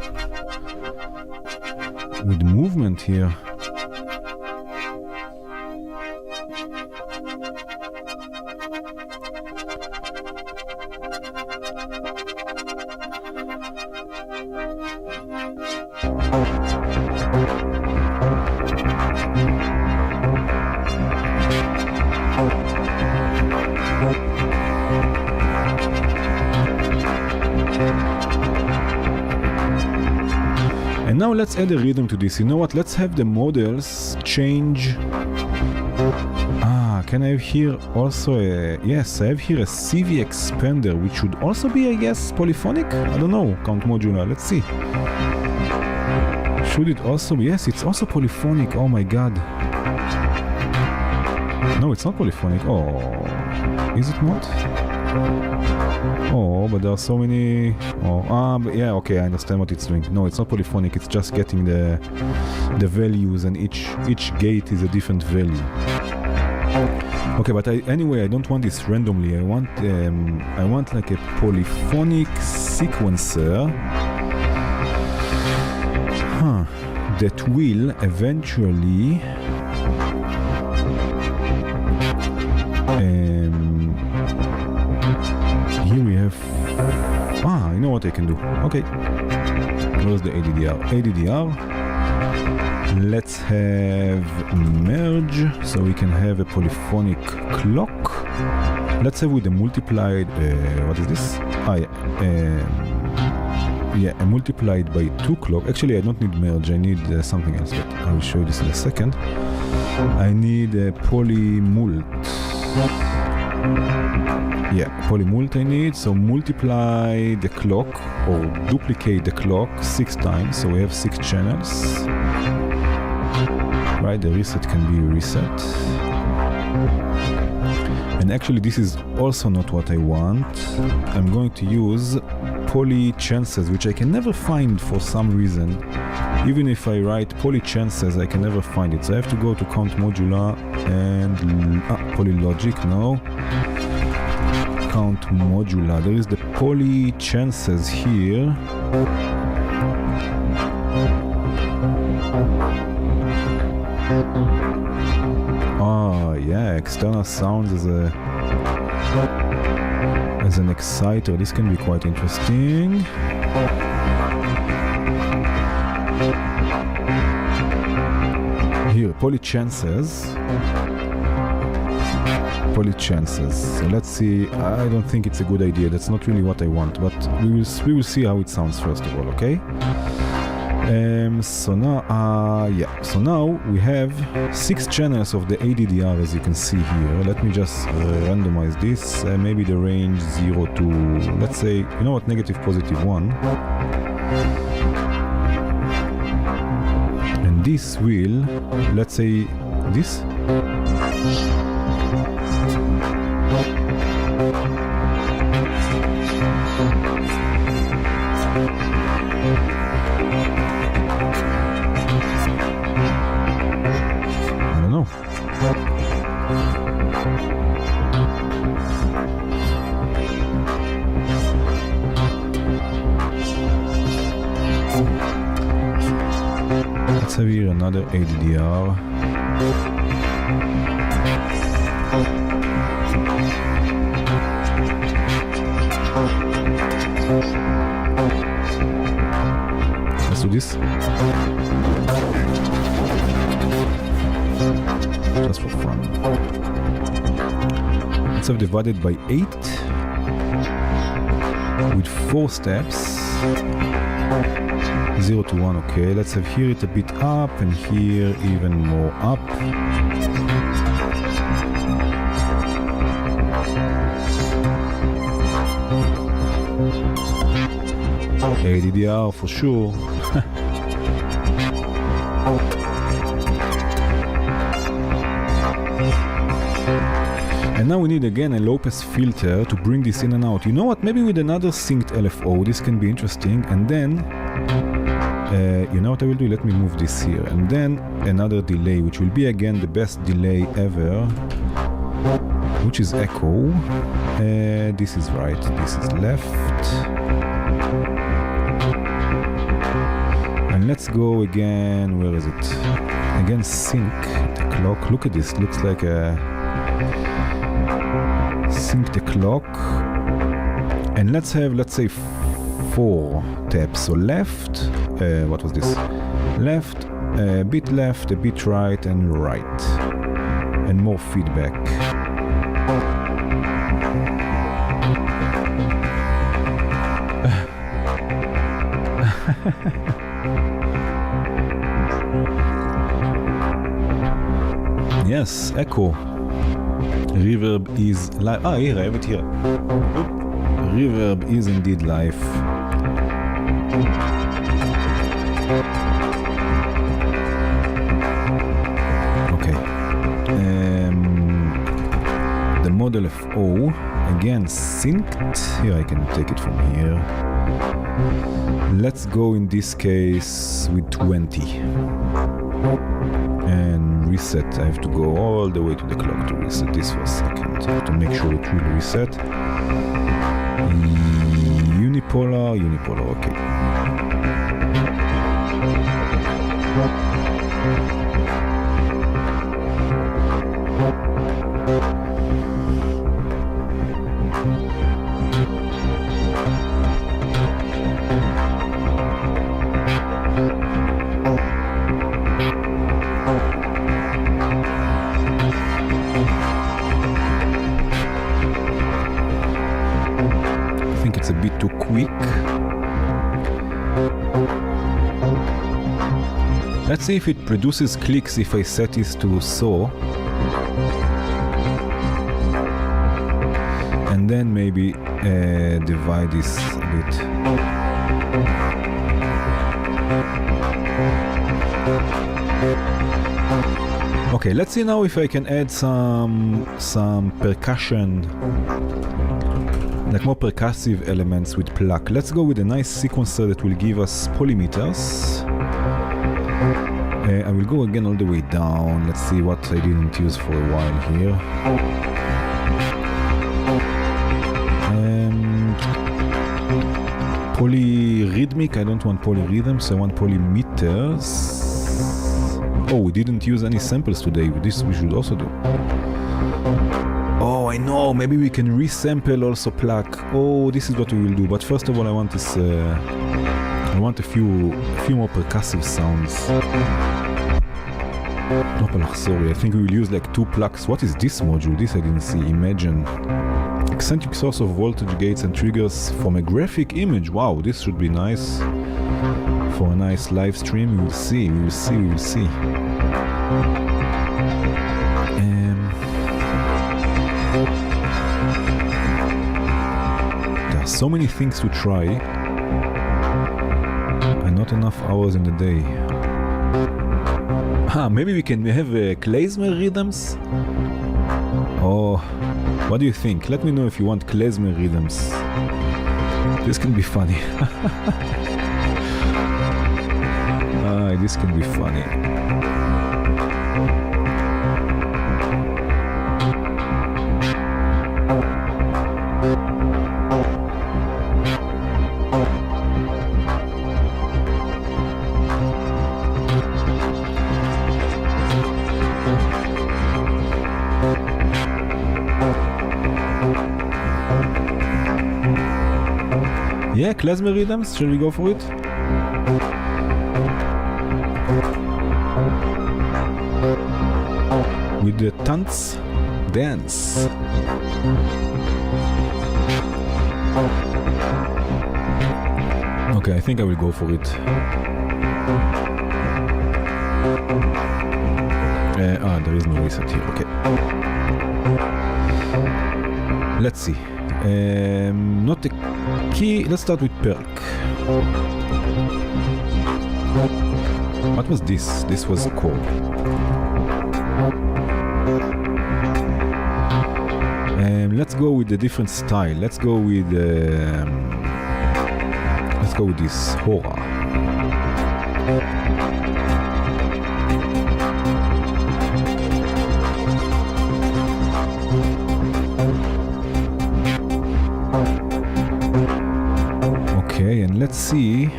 Speaker 1: with movement here. And now let's add a rhythm to this. You know what? Let's have the models change. Can I have here also a... Yes, I have here a CV expander, which should also be, I guess, polyphonic? I don't know, count modular. Let's see. Should it also be? Yes, it's also polyphonic. Oh my god. No, it's not polyphonic. Oh, is it not? Oh, but there are so many... but yeah, okay, I understand what it's doing. No, it's not polyphonic, it's just getting the values, and each gate is a different value. Okay, but anyway, I don't want this randomly. I want like a polyphonic sequencer that will eventually here we have... you know what I can do. Okay. Close the ADDR. Let's have merge, so we can have a polyphonic clock. Let's have with a multiplied... what is this? Yeah, a multiplied by 2 clock. Actually, I don't need merge, I need something else, but I will show you this in a second. I need a polymult. Yeah, polymult I need, so multiply the clock or duplicate the clock 6 times, so we have 6 channels. Right, the reset can be reset. And actually this is also not what I want. I'm going to use poly chances, which I can never find for some reason. Even if I write poly chances, I can never find it. So I have to go to count modular and polylogic, no. Count modular. There is the poly chances here. Oh yeah, external sounds as an exciter. This can be quite interesting. Here, poly chances. So let's see. I don't think it's a good idea. That's not really what I want, but we will see how it sounds first of all, okay? So now we have 6 channels of the ADDR, as you can see here. Let me just randomize this. Maybe the range 0 to, let's say, you know what, negative positive 1. And this will, let's say, this. Let's have here another ADDR. Let's do this. Just for fun. Let's have divided by 8 with 4 steps. 0 to 1, okay. Let's have here it a bit up and here even more up. ADDR for sure. And now we need again a low pass filter to bring this in and out. You know what, maybe with another synced LFO this can be interesting. And then you know what I will do, let me move this here. And then another delay, which will be again the best delay ever, which is echo. This is right, this is left. And let's go again, where is it? Again sync the clock. Look at this, looks like a sync the clock. And let's have, let's say, 4 taps. So left, what was this? Left, a bit right, and right. And more feedback. Yes, echo. Reverb is live. Ah, here, I have it here. Reverb is indeed live. Okay. The model of O, again synced. Here I can take it from here. Let's go in this case with 20. And reset. I have to go all the way to the clock to reset this for a second. I have to make sure it will reset. Unipolar, okay. A bit too quick. Let's see if it produces clicks if I set this to saw. And then maybe divide this a bit. Okay, let's see now if I can add some percussion, like more percussive elements with Pluck. Let's go with a nice sequencer that will give us polymeters. I will go again all the way down. Let's see what I didn't use for a while here. Polyrhythmic, I don't want polyrhythm, so I want polymeters. Oh, we didn't use any samples today. This we should also do. Oh, I know, maybe we can resample also Pluck. Oh, this is what we will do. But first of all, I want this. I want a few more percussive sounds. Sorry, I think we will use like 2 Plucks. What is this module? This I didn't see. Imagine. Eccentric source of voltage gates and triggers from a graphic image. Wow, this should be nice. for a nice live stream. We will see. There are so many things to try and not enough hours in the day. Maybe we can have klezmer rhythms? Oh, what do you think? Let me know if you want klezmer rhythms. This can be funny. This can be funny. Yeah, klezmer rhythms, shall we go for it? With the dance. Okay, I think I will go for it. There is no reset here, okay. Let's see. Not the key, let's start with perk. What was this? This was a chord. Let's go with a different style. Let's go with this horror. Okay, and let's see.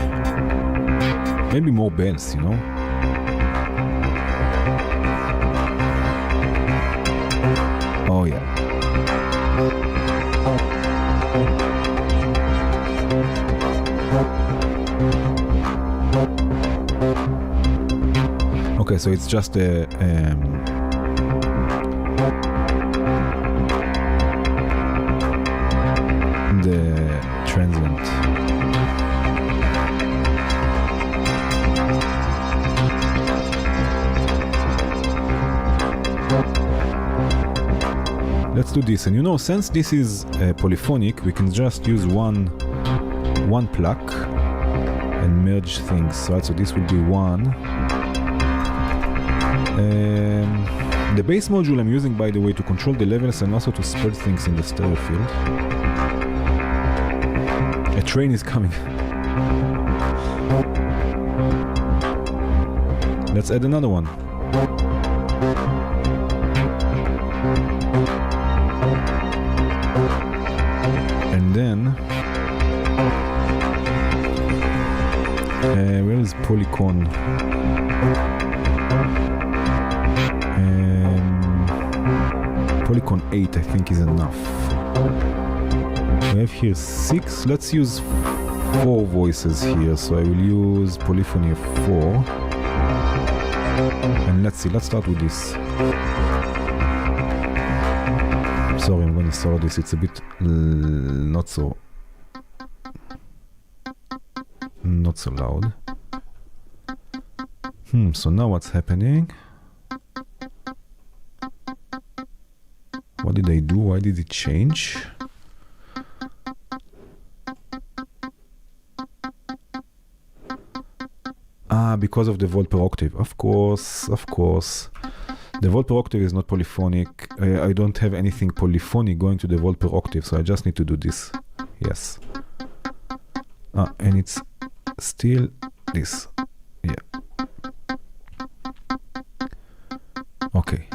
Speaker 1: Maybe more bells, you know. Oh yeah. Okay, so it's just a the transient. Let's do this, and you know, since this is polyphonic, we can just use one pluck and merge things, right? So this will be one. The bass module I'm using, by the way, to control the levels and also to spread things in the stereo field. A train is coming. Let's add another one. And then where is Polycon? Polycon 8 I think is enough. We have here 6. Let's use 4 voices here, so I will use polyphony of 4. And let's see, let's start with this. Sorry, I'm gonna start this, it's a bit not so loud. So now what's happening? What did I do? Why did it change? Because of the volt per octave. Of course. The volt per octave is not polyphonic. I don't have anything polyphonic going to the volt per octave, so I just need to do this. Yes. And it's still this. Yeah. Okay.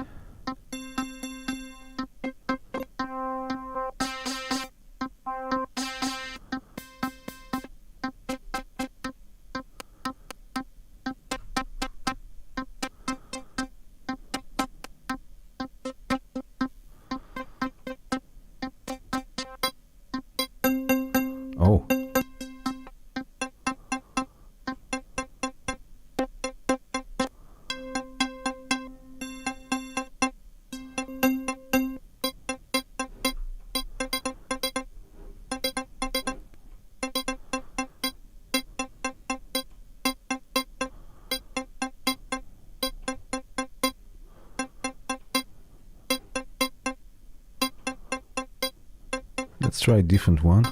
Speaker 1: Let's try a different one.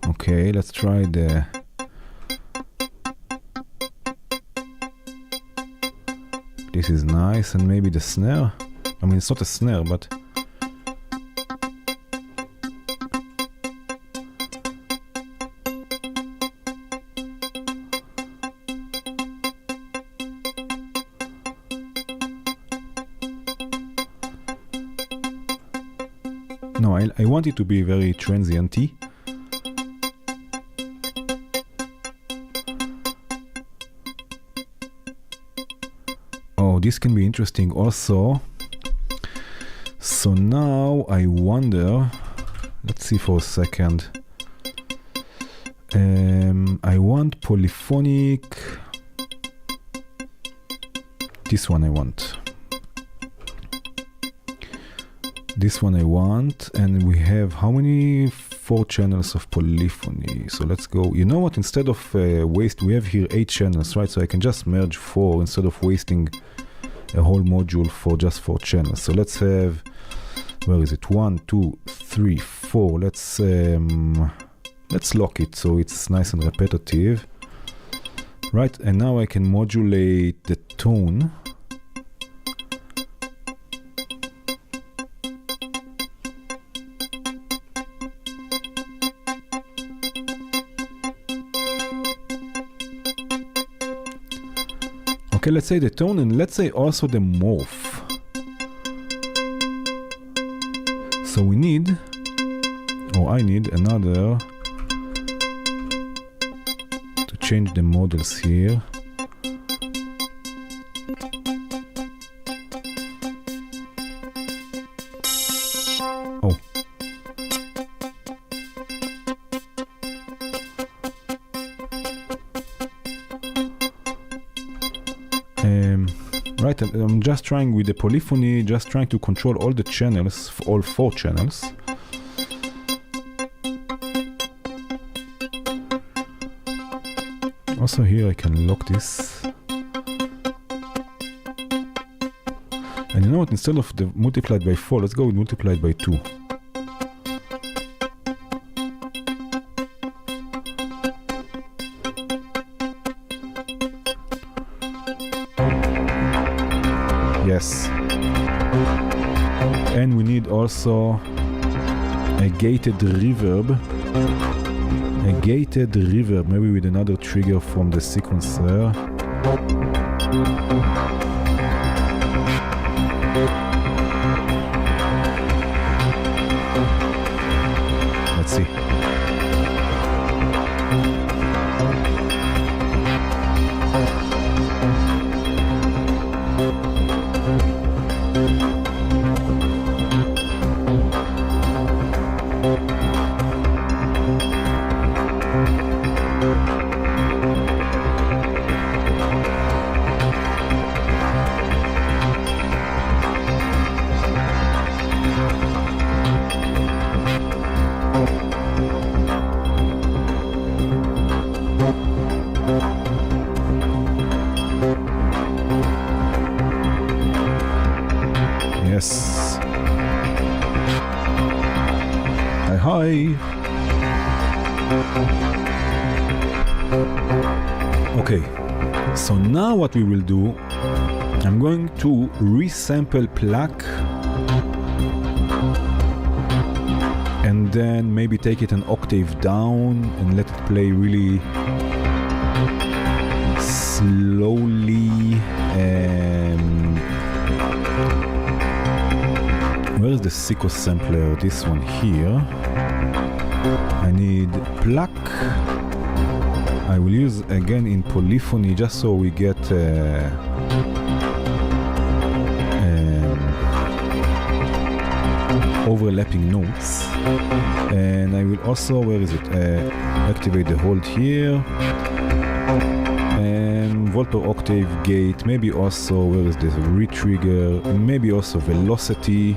Speaker 1: Okay, let's try the this is nice, and maybe the snare. I mean, it's not a snare, but no, I want it to be very transient-y. Oh, this can be interesting also. So now I wonder, let's see for a second. I want polyphonic. This one I want. This one I want, and we have how many? 4 channels of polyphony. So let's go. You know what? Instead of waste, we have here 8 channels, right? So I can just merge 4 instead of wasting a whole module for just 4 channels. So let's have, where is it? 1, 2, 3, 4. Let's lock it so it's nice and repetitive, right? And now I can modulate the tone. Okay, let's say the tone, and let's say also the morph. So we need, or I need another to change the models here. Oh. Right, I'm just trying with the polyphony, just trying to control all the channels, all 4 channels. Also here I can lock this. And you know what, instead of the multiplied by 4, let's go with multiplied by 2. Yes. And we need also a gated reverb. A gated reverb, maybe with another trigger from the sequencer. Let's see. Yes. Hi. Okay, so now what we will do, I'm going to resample Pluck and then maybe take it an octave down and let it play really slowly. Where is the sequence sampler? This one here. I need Pluck. I will use again in polyphony just so we get overlapping notes. And I will also, where is it? Activate the hold here. Volt per octave gate, maybe also, where is this? Retrigger, maybe also velocity.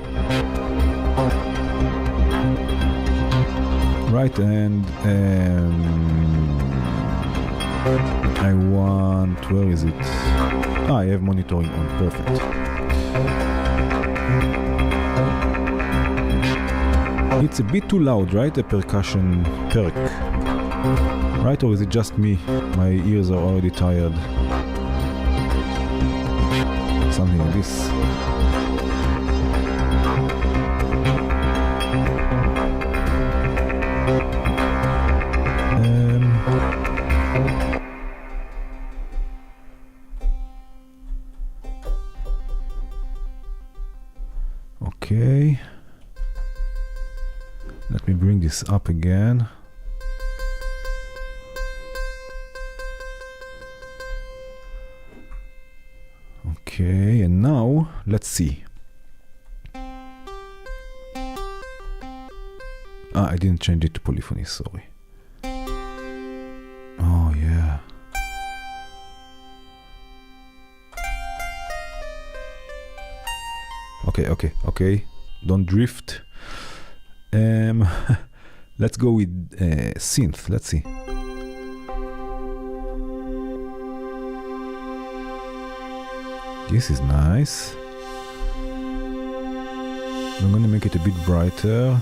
Speaker 1: Right, and I want, where is it? I have monitoring on, perfect. It's a bit too loud, right? A percussion perk. Right, or is it just me? My ears are already tired. Something like this. Okay. Let me bring this up again. Okay, and now let's see. I didn't change it to polyphony, sorry. Oh yeah. Okay. Don't drift. Let's go with synth. Let's see. This is nice. I'm gonna make it a bit brighter.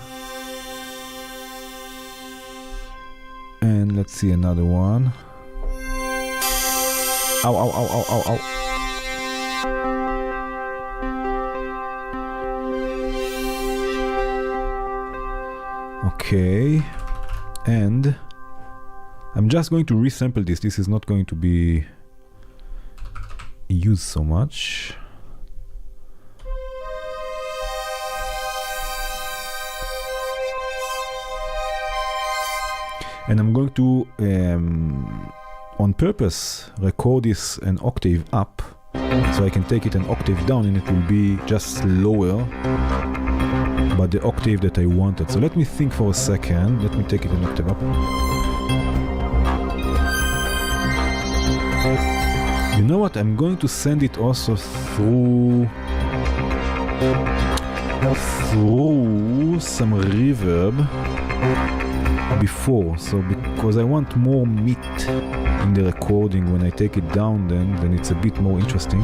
Speaker 1: And let's see another one. Ow. Okay, and I'm just going to resample this. This is not going to be used so much. And I'm going to, on purpose, record this an octave up, so I can take it an octave down and it will be just lower, but the octave that I wanted. So let me think for a second. Let me take it an octave up. You know what? I'm going to send it also through some reverb before. So because I want more meat in the recording, when I take it down, then it's a bit more interesting.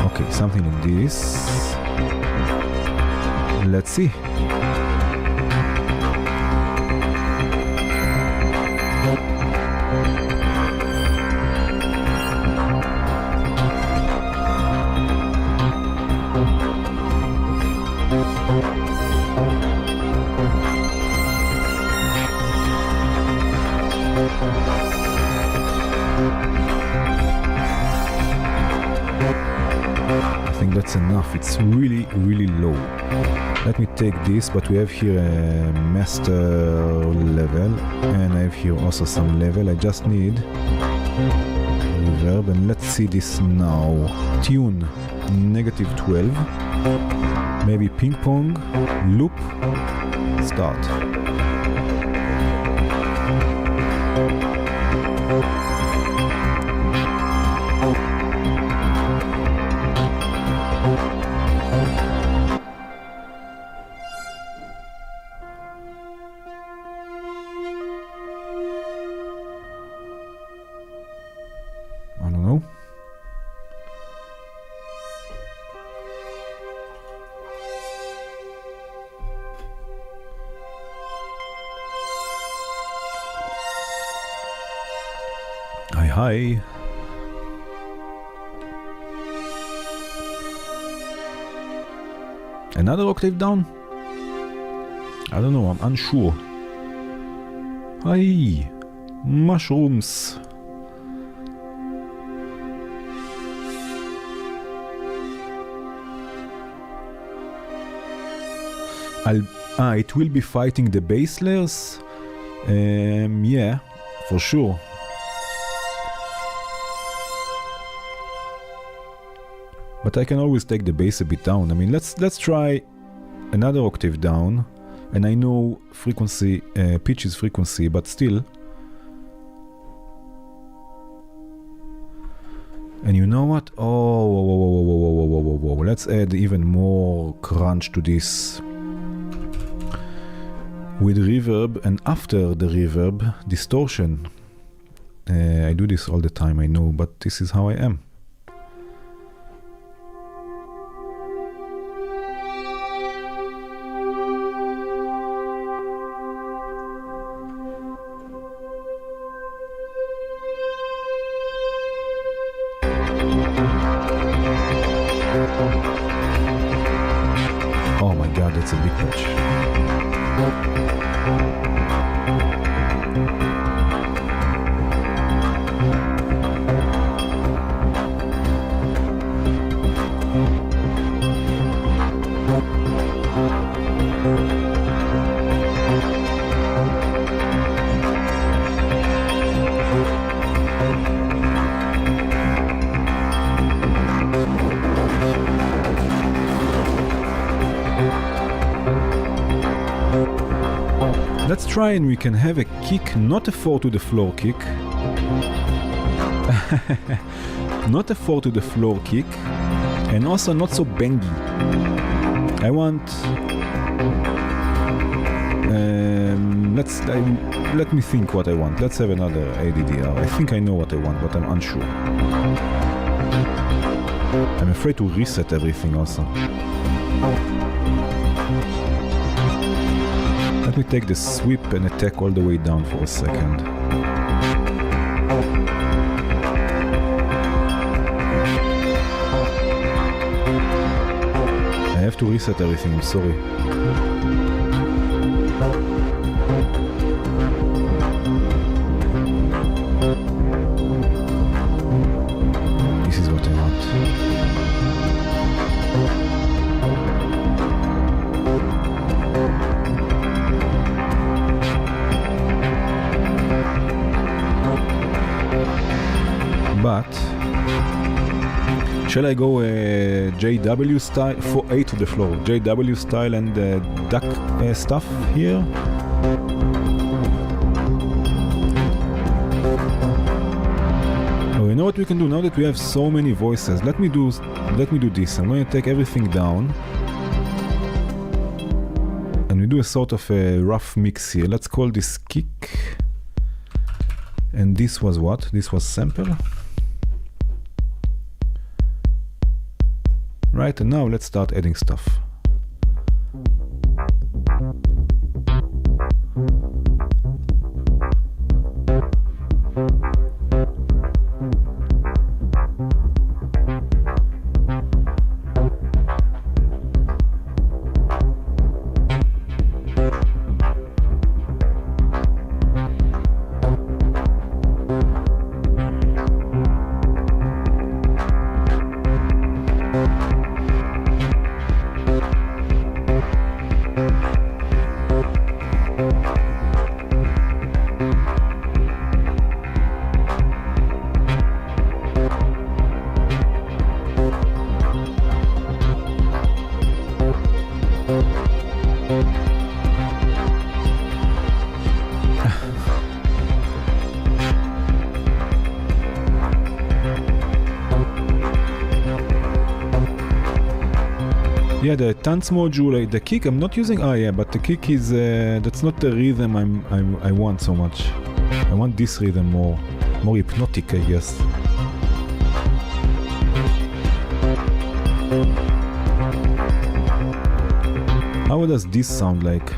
Speaker 1: Okay, something like this. Let's see. I think that's enough. It's really, really low. Let me take this, but we have here a master level, and I have here also some level. I just need reverb, and let's see this now. Tune -12, maybe ping pong, loop, start. I don't know. Hi. Another octave down? I don't know, I'm unsure. Hi, mushrooms. It will be fighting the bass layers? Yeah, for sure. But I can always take the bass a bit down. I mean, let's try another octave down. And I know frequency, pitch is frequency, but still. And you know what? Oh, whoa. Let's add even more crunch to this. with reverb, and after the reverb, distortion. I do this all the time, I know, but this is how I am. Oh my god, that's a big pitch. Let's try and we can have a kick, not a 4 to the floor kick. Not a 4 to the floor kick, and also not so bangy. I want... let me think what I want. Let's have another ADDR. I think I know what I want, but I'm unsure. I'm afraid to reset everything also. Let me take the sweep and attack all the way down for a second. I have to reset everything, I'm sorry. This is what I want. But shall I go JW style for 8 to the floor? JW style and duck stuff here? Oh, you know what we can do now that we have so many voices? Let me do this. I'm going to take everything down and we do a sort of a rough mix here. Let's call this kick. And this was what? This was sample. Right, and now let's start adding stuff. Yeah, the Tanz module, the kick, I'm not using. Oh yeah, but the kick is that's not the rhythm I want so much. I want this rhythm more hypnotic, I guess. How does this sound like?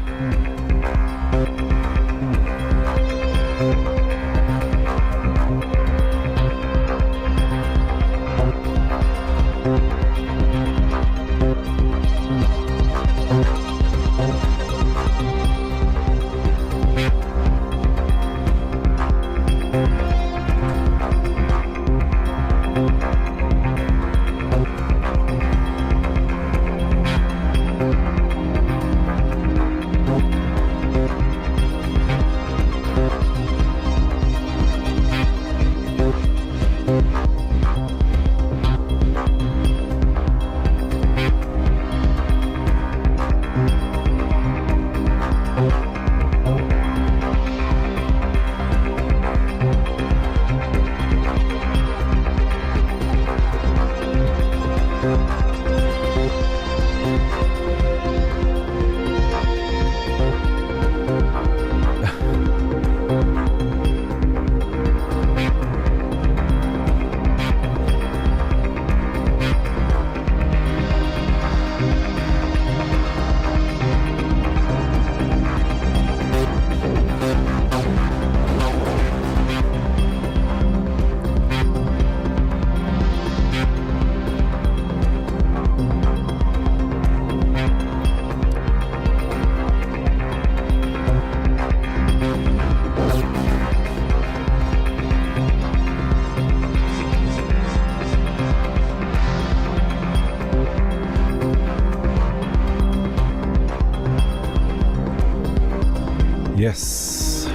Speaker 1: Yes.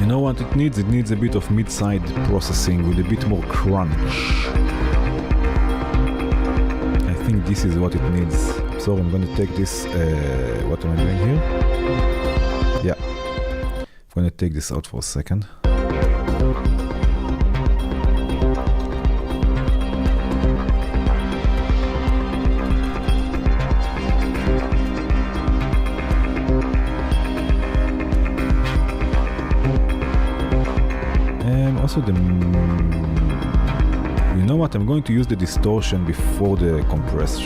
Speaker 1: You know what it needs? It needs a bit of mid-side processing with a bit more crunch. I think this is what it needs. So I'm going to take this, what am I doing here? Yeah. I'm going to take this out for a second. Also you know what, I'm going to use the distortion before the compressor.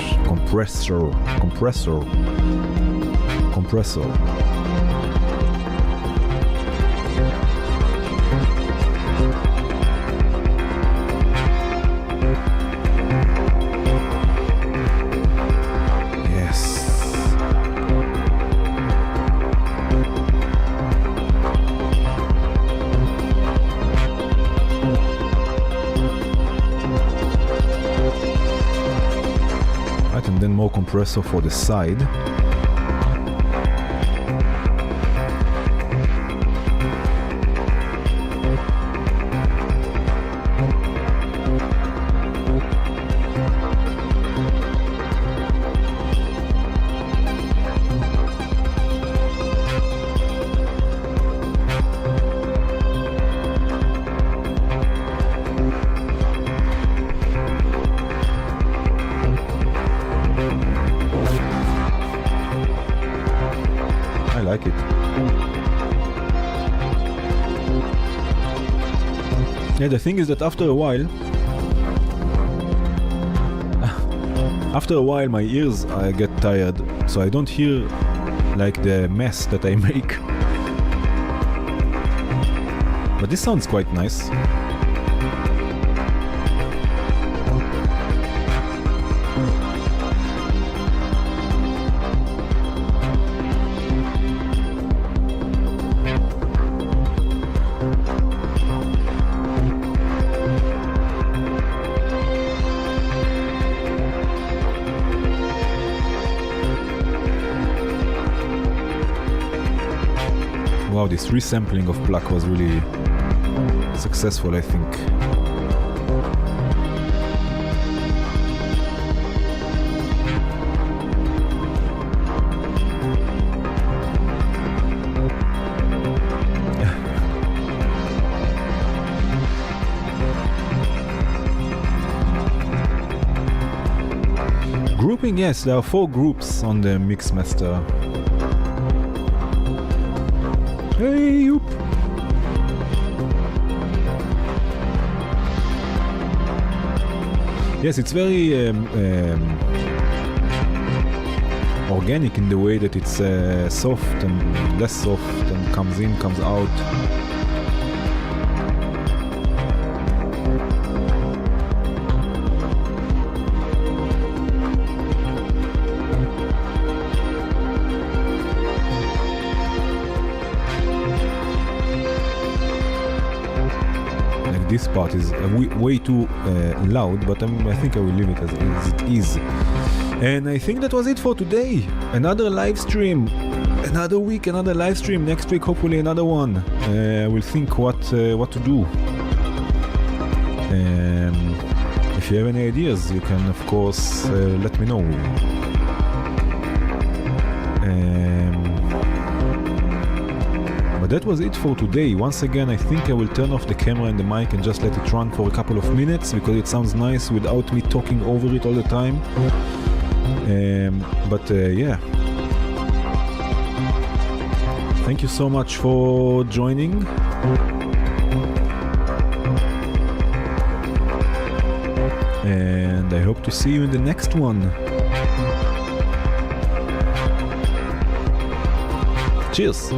Speaker 1: More compressor for the side. Yeah, the thing is that after a while my ears get tired, so I don't hear like the mess that I make. But this sounds quite nice. Wow, this resampling of Pluck was really successful, I think. Grouping, yes, there are 4 groups on the mix master. Hey, yoop. Yes, it's very organic in the way that it's soft and less soft and comes in, comes out. This part is way too loud, but I think I will leave it as it is. And I think that was it for today. Another live stream, another week, another live stream. Next week, hopefully another one. We'll think what to do. If you have any ideas, you can of course let me know. But that was it for today. Once again, I think I will turn off the camera and the mic and just let it run for a couple of minutes because it sounds nice without me talking over it all the time. Yeah. Thank you so much for joining. And I hope to see you in the next one. Cheers!